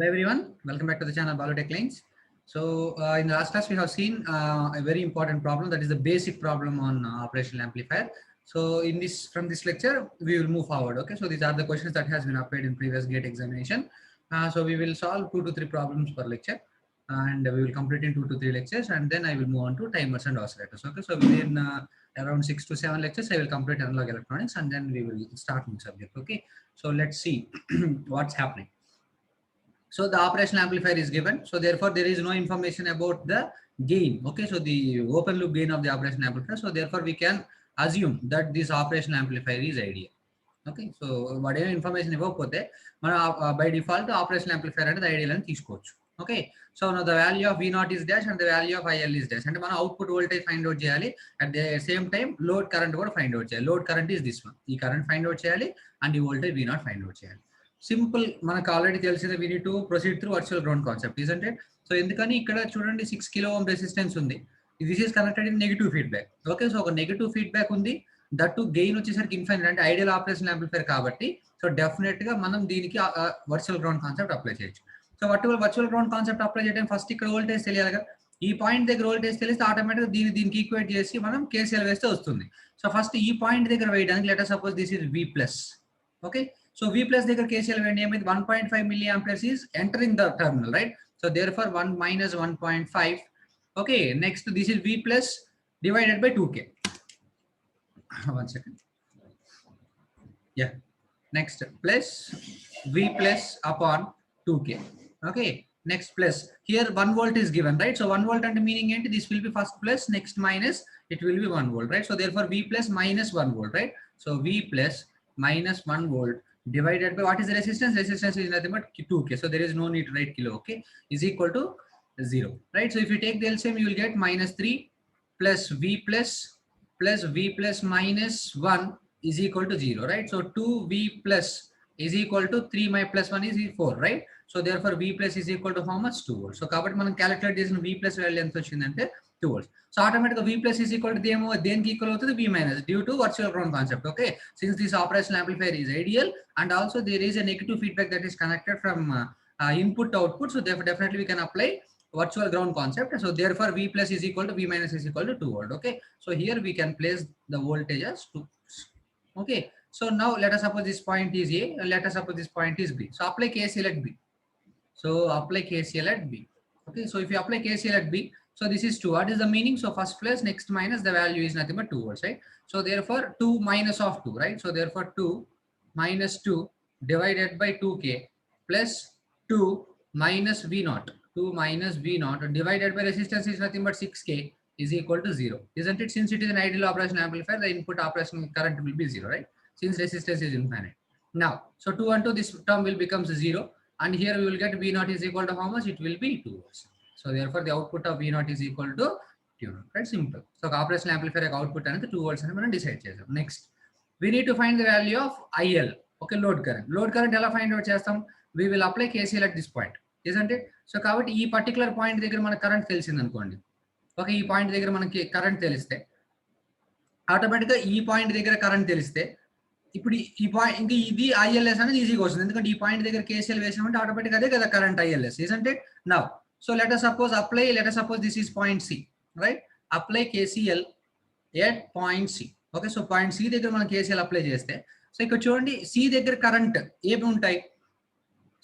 Hello everyone, welcome back to the channel Balotech Lines. So in the last class we have seen a very important problem, that is the basic problem on operational amplifier. So in this, from this lecture we will move forward. Okay, so these are the questions that has been applied in previous GATE examination. So we will solve 2 to 3 problems per lecture, and we will complete in 2 to 3 lectures, and then I will move on to timers and oscillators. Okay, so within around 6 to 7 lectures I will complete analog electronics, and then we will start new subject. Okay, so let's see what's happening. So the operational amplifier is given. So therefore there is no information about the gain. Okay, so the open loop gain of the operational amplifier. So therefore we can assume that this operational amplifier is ideal. Okay, so whatever information ఇవ్వకపోతే మనం by default operational amplifier అనేది ideal అని తీసుకోవచ్చు. Okay, so now the value of V0 is dash and the value of IL is dash. అంటే మనం output voltage find out చేయాలి, at the same time load current కూడా find out చేయాలి. Load current is this one. ఈ current find out చేయాలి and ఈ voltage V0 find out చేయాలి. Simple, మనకు ఆల్రెడీ తెలిసింది, we need to proceed through virtual ground concept, isn't it? So ఎందుకని ఇక్కడ చూడండి 6 kilo ohm రెసిస్టెన్స్ ఉంది, this is connected in negative feedback. Okay, so ఒక నెగిటివ్ ఫీడ్బ్యాక్ ఉంది, దట్ టు గెయిన్ వచ్చేసరికి ఇన్ఫైనైట్, అంటే ఐడియల్ ఆపరేషన్ యాంప్లిఫైర్ కాబట్టి so definite గా మనం దీనికి వర్చువల్ గ్రౌండ్ కాన్సెప్ట్ అప్లై చేయొచ్చు. So virtual ground concept apply చేయడం ఫస్ట్ ఇక్కడ వోల్టేజ్ తెలియాలిగా, ఈ పాయింట్ దగ్గర వోల్టేజ్ తెలిస్తే ఆటోమేటిక్ దీనికి ఈక్వేట్ చేసి మనం కేసీఎల్ వేస్తే వస్తుంది. సో ఫస్ట్ ఈ పాయింట్ దగ్గర వేయడానికి let us suppose this is V plus. Okay, so V plus దగ్గర KCL వేయండి, ఏమైంది 1.5 milliamperes is entering the terminal, right? So therefore 1 minus 1.5. okay, next this is V plus divided by 2k. One second. Yeah, next plus V plus upon 2k. okay, next plus here 1 volt is given, right? So 1 volt and meaning enti this will be first plus, next minus, it will be 1 volt, right? So therefore V plus minus 1 volt, right? So V plus minus 1 volt divided by what is the resistance? Resistance is nothing but 2k, so there is no need to write kilo. Okay, is equal to 0, right? So if you take the LCM you will get minus 3 plus V plus minus 1 is equal to 0, right? So 2V plus is equal to 3 my plus 1 is 4, right? So therefore V plus is equal to how much? 2 volts. So కాబట్టి మనం calculate చేసిన V plus value ఎంత వచ్చిందంటే 2 volts. So automatically V plus is equal to దేనికి equal అవుతుంది? V minus, due to virtual ground concept. Okay, since this operational amplifier is ideal and also there is a negative feedback that is connected from input to output, so therefore definitely we can apply virtual ground concept. So therefore V plus is equal to V minus is equal to 2 volt. Okay, so here we can place the voltage as 2. okay, so now let us suppose this point is A and let us suppose this point is B. So apply KCL at B. So apply KCL at B. Okay, so if you apply KCL at B, so this is 2. What is the meaning? So first plus, next minus, the value is nothing but 2 volts, right? So therefore 2 minus of 2, right? So therefore 2 minus 2 divided by 2k plus 2 minus V0. 2 minus V0 divided by resistance is nothing but 6k is equal to 0, isn't it? Since it is an ideal operation amplifier, the input operation current will be 0, right? Since resistance is infinite. Now, so 2 and 2, this term will becomes 0, and here we will get V0 is equal to how much? It will be 2 volts. So therefore the output of V0 is equal to 2 volt, right? Simple. So operational amplifier output అనేది 2 volts అని మనం decide చేద్దాం. Next, we need to find the value of IL. okay, load current ఎలా find out చేస్తాం? We will apply KCL at this point, isn't it? So కాబట్టి ఈ particular point దగ్గర మన కరెంట్ తెలిసింది అనుకోండి. ఓకే, ఈ పాయింట్ దగ్గర మనకి కరెంట్ తెలిస్తే ఆటోమేటిక్గా ఈ పాయింట్ దగ్గర కరెంట్ తెలిస్తే ఇప్పుడు ఈ పాయింట్ ఇంకా ఇది ILS అనేది ఈజీగా వస్తుంది, ఎందుకంటే ఈ పాయింట్ దగ్గర KCL వేసామంటే ఆటోమేటిక్ అదే కదా current ILS, isn't it? Now, so let us suppose this is point C, right? Apply KCL at point C. okay, so point C దగ్గర మనం KCL అప్లై చేస్తే, సో ఇక్కడ చూడండి C దగ్గర కరెంట్ ఏమి ఉంటాయి?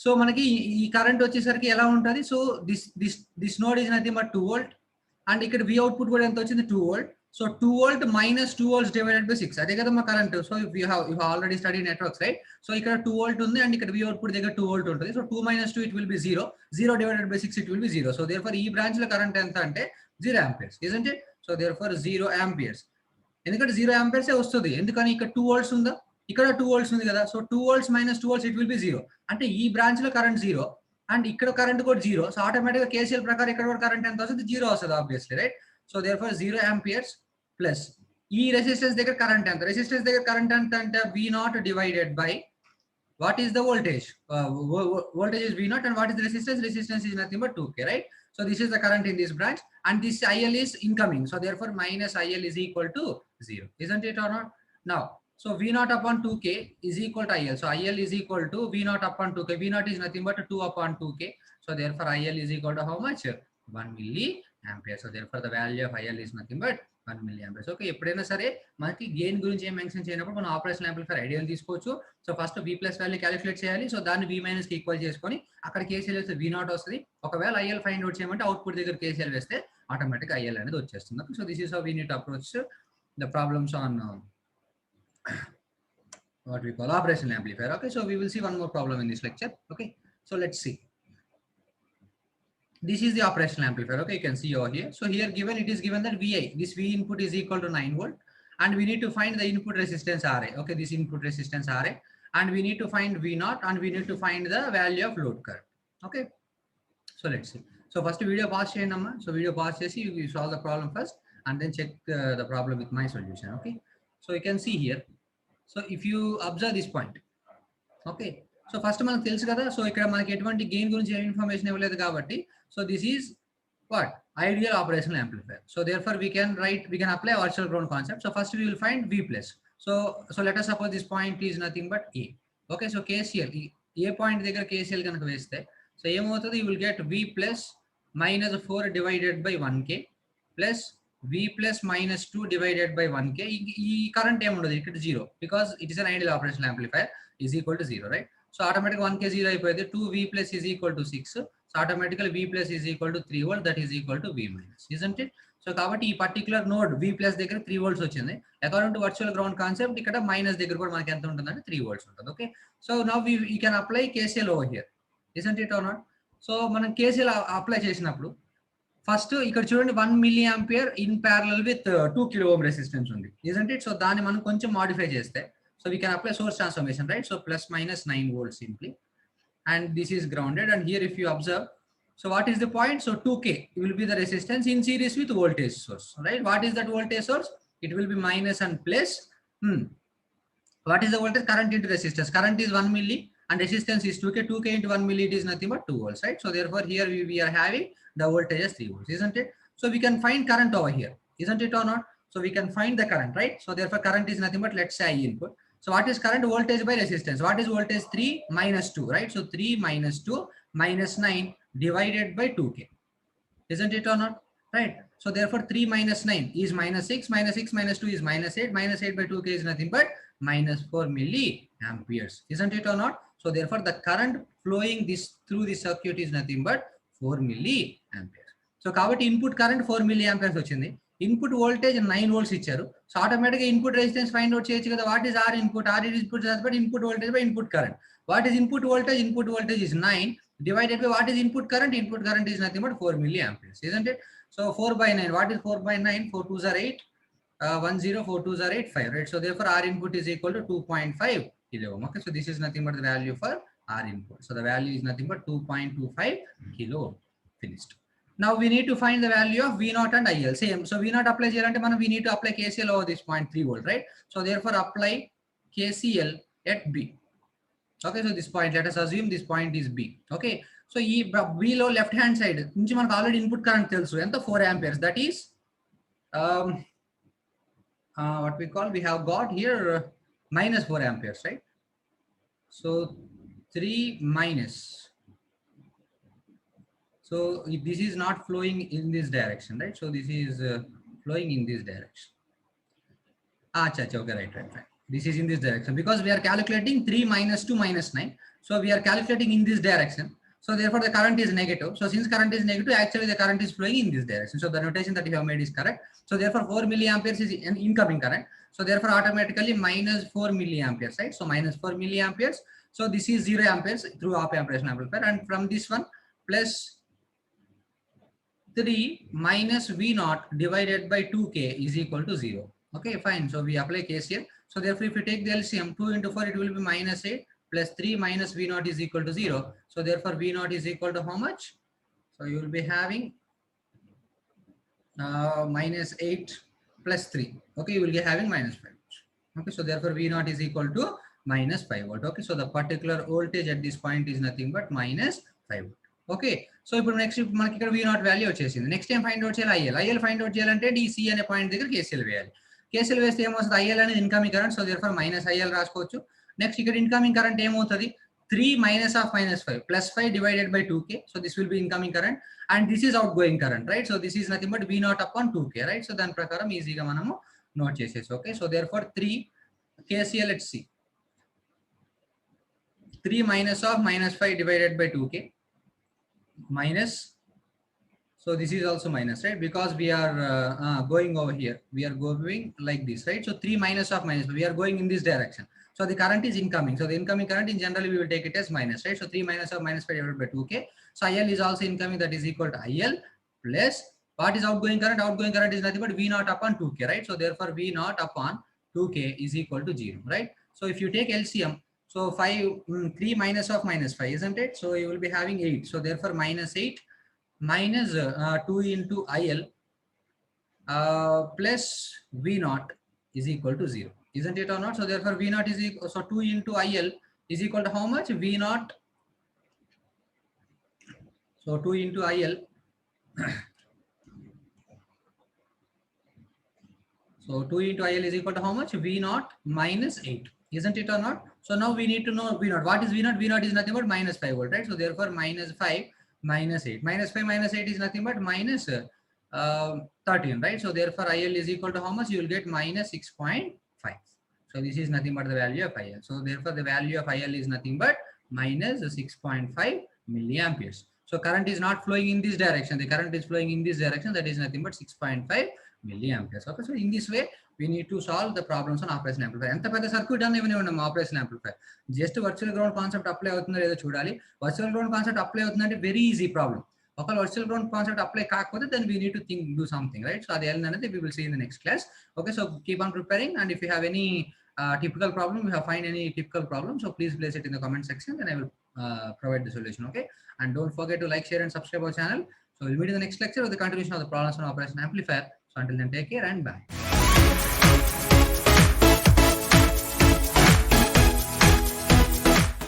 సో మనకి ఈ కరెంట్ వచ్చేసరికి ఎలా ఉంటుంది? So this node is nothing but 2 volt, and ఇక్కడ V అవుట్పుట్ కూడా ఎంత వచ్చింది? 2 volt. So 2 volt minus 2 volts divided by 6, అదే కదా మా current. So you have already studied networks, right? So ఇక్కడ 2 volt ఉంది అండ్ ఇక్కడ V అవుట్పుట్ దగ్గర 2 volt ఉంటుంది. So 2 minus 2 it will be 0, 0 divided by 6 it will be 0. So therefore ఈ branch లో కరెంట్ ఎంత అంటే 0 amperes, isn't it? So therefore 0 amperes, ఎందుకంటే 0 amperes ఏ వస్తుంది, ఎందుకని ఇక్కడ 2 volts ఉందా, ఇక్కడ 2 volts ఉంది కదా. So 2 volts minus 2 volts it will be 0, అంటే ఈ బ్రాంచ్ లో కరెంట్ 0 అండ్ ఇక్కడ కరెంట్ కూడా 0. సో ఆటోమేటిక్ గా KCL ప్రకారం ఇక్కడ కూడా కరెంట్ ఎంత వస్తుంది? 0 వస్తుంది obviously, right? So therefore 0 amperes plus ఈ రెసిస్టెన్స్ దగ్గర కరెంట్ ఎంత? రెసిస్టెన్స్ దగ్గర కరెంట్ ఎంత అంటే V0 divided by what is the voltage? voltage is V0 and what is the resistance? Resistance is nothing but 2k, right? So this is the current in this branch and this IL is incoming, so therefore minus IL is equal to 0, isn't it or not? Now, So V naught upon 2K is equal to IL. So IL is equal to V naught upon 2K. V naught is nothing but 2 upon 2K. So therefore IL is equal to how much? 1 milliampere. So therefore the value of IL is nothing but 1 milliampere. Okay, ఎప్పుడైనా సరే మనకి gain గురించి ఏం mention చేయనప్పుడు మనం operational amplifier ideal తీసుకోవచ్చు. So first V plus value calculate చేయాలి. So దాన్ని V మైనస్ కి ఈక్వల్ చేసుకొని అక్కడ KCL వేస్తే V నాట్ వస్తుంది. ఒకవేళ IL ఫైండ్ అవుట్ చేయమంటే అవుట్పుట్ దగ్గర KCL వేస్తే ఆటోమేటిక్ IL అనేది వచ్చేస్తుంది. So this is how we need to approach the problems on what we call operational amplifier. Okay, so we will see one more problem in this lecture. Okay, so let's see. This is the operational amplifier. Okay, you can see over here. So here given, it is given that VI, this V input is equal to 9 volt, and we need to find the input resistance RA. Okay, this input resistance RA, and we need to find V naught, and we need to find the value of load current. Okay, so let's see. So first video pause cheyanamma. So video pause chesi we solve the problem first, and then check the problem with my solution. Okay, so you can see here. So if you observe this point, okay, so first మనకు తెలుసు కదా, so ఇక్కడ మనకి ఎటువంటి gain గురించి ఏ information ఇవ్వలేదు కాబట్టి, so this is what ideal operational amplifier. So therefore we can apply virtual ground concept. So first we will find V plus. So let us suppose this point is nothing but A. Okay, so KCL A point దగ్గర KCL కనుక వేస్తే, so ఏమవుతుంది, you will get V plus minus 4 divided by 1K plus V plus minus 2 divided by 1K. ఈ current ఏముండదు ఇక్కడ 0, because it is an ideal operational amplifier is equal to 0, right? So automatically 1K 0 అయిపోయింది. 2V plus is equal to 6. So automatically V plus is equal to 3 volt, that is equal to V minus, isn't it? So కాబట్టి ఈ particular node V plus దగ్గర 3 volts వచ్చింది. According to virtual ground concept ఇక్కడ minus దగ్గర కూడా మనకి ఎంత ఉంటుందంటే 3 volts ఉంటుంది. Okay, so now we can apply KCL over here, isn't it or not? So మనం KCL అప్లై చేసినప్పుడు ఫస్ట్ ఇక్కడ చూడండి 1 milliampere in parallel with 2 kilo ohm resistance ఉంది, isn't it? సో దాన్ని మనం కొంచెం మాడిఫై చేస్తే, so we can apply source transformation, right? So plus minus 9 volts simply, and this is grounded, and here if you observe, so what is the point? So 2K will be the resistance in series with voltage source, right? What is that voltage source? It will be minus and plus. What is the voltage? Current into resistance. Current is 1 milli and resistance is 2K. 2K into 1 milli, it is nothing but 2 volts, right? So therefore here we are having the voltage as 3 volts, isn't it? So we can find current over here, isn't it or not? So we can find the current, right? So therefore current is nothing but, let's say, I input. So what is current? Voltage by resistance. What is voltage? 3 minus 2, right? So 3 minus 2 minus 9 divided by 2K, isn't it or not? Right? So therefore 3 minus 9 is minus 6, minus 6 minus 2 is minus 8, minus 8 by 2K is nothing but minus 4 milliamperes, isn't it or not? So therefore the current flowing through this circuit is nothing but 4 milliamperes. So కాబట్టి input current 4 milliamperes వచ్చింది, input voltage 9 volts ఇచ్చారు. So automatic గా input resistance find out చేయొచ్చు కదా. What is R input? R input but input voltage by input current. What is input voltage? Input voltage is 9 divided by what is input current? Input current is nothing but 4 milliamperes, isn't it? So 4 by 9, what is 4 by 9? 4 2s are 8, 1 0, 4 2s are 8, 5, right? So therefore our input is equal to 2.5 kilo ohm. Okay, so this is nothing but the value for our input. So the value is nothing but 2.25 kilo ohm. Finished. Now we need to find the value of V naught and IL. Same. So V naught apply cheyalante మనం we need to apply KCL over this point 3 volt, right? So therefore apply KCL at B. Okay, so this point, let us assume this point is B. Okay, so ఈ B లో left hand side నుంచి మనకు already input current తెలుసు, ఎంత 4 amperes. That is what we call, we have got here minus 4 amperes, right? So 3 minus. So this is not flowing in this direction, right? So this is flowing in this direction. Okay, right. This is in this direction because we are calculating 3 minus 2 minus 9. So we are calculating in this direction. So therefore the current is negative. So since current is negative, actually the current is flowing in this direction. So the notation that you have made is correct. So therefore 4 milliamperes is an incoming current. So therefore automatically minus 4 milliamperes, right? So minus 4 milliamperes. So this is 0 amperes through operational amplifier, and from this one plus 3 minus V naught divided by 2K is equal to 0. Okay, fine. So we apply KCL. So therefore if you take the LCM, 2 into 4, it will be minus 8 plus 3 minus V naught is equal to 0. So therefore V naught is equal to how much? So you will be having minus 8 plus 3. Okay, you will be having minus 5. Okay, so therefore V naught is equal to minus 5 volt. Okay, so the particular voltage at this point is nothing but minus 5 volt. Okay, so ఇప్పుడు next మనకి ఇక్కడ V naught value వచ్చేసింది. Next ఏం find out చేయాలి? IL find out చేయాలంటే DC అనే point దగ్గర KCL వేయాలి. కేసీఎల్ వేస్తే ఏమొస్తుంది, ఐఎల్ అనేది incoming current, so therefore minus IL రాసుకోవచ్చు. నెక్స్ట్ ఇక్కడ ఇన్కమింగ్ కరెంట్ ఏమవుతుంది, 3 minus of minus 5 plus 5 divided by 2k, so this will be incoming current and this is outgoing current, right? So this is nothing but v naught upon 2k, right? So దాని ప్రకారం ఈజీగా మనము note చేసేసి, okay. So therefore 3 KCL, let's see, 3 minus of minus 5 divided by 2k minus, so this is also minus, right? Because we are going over here, we are going like this, right? So 3 minus of minus, we are going in this direction. So the current is incoming. So the incoming current in generally we will take it as minus, right? So 3 minus of minus 5 divided by 2k. So IL is also incoming, that is equal to IL plus what is outgoing current? Outgoing current is nothing but V naught upon 2k, right? So therefore V naught upon 2k is equal to 0, right? So if you take LCM, so 3 minus of minus 5, isn't it? So you will be having 8. So therefore minus 8 minus 2 into IL plus V naught is equal to 0. Isn't it or not? So therefore V naught is equal, so 2 into IL is equal to how much? V naught. So 2 into IL. So 2 into IL is equal to how much? V naught minus 8. Isn't it or not? So now we need to know V naught. What is V naught? V naught is nothing but minus 5 volt, right? So therefore minus 5 minus 8. Minus 5 minus 8 is nothing but minus 13, right? So therefore IL is equal to how much? You will get minus 6.5. So this is nothing but the value of IL. So therefore the value of IL is nothing but minus 6.5 milliamperes. So current is not flowing in this direction. The current is flowing in this direction. That is nothing but 6.5 milliamperes. Okay. So in this way, we need to solve the problems on operation amplifier. ఎంత పెద్ద circuit అని ఇవ్వనివ్వండి operational amplifier, just virtual ground concept apply అవుతుందో లేదో చూడాలి. Virtual ground concept apply అవుతుందంటే very easy problem. ఒకవేళ virtual ground concept apply కాకపోతే then we need to think do something, right? So అది అనేది we will see in the next class. Okay, so keep on preparing, and if you have any typical problem, you have find any typical problem, so please place it in the comment section and I will provide the solution. Okay, and don't forget to like, share and subscribe our channel. So we'll meet in the next lecture with the continuation of the problems on operation amplifier. So until then, take care and bye.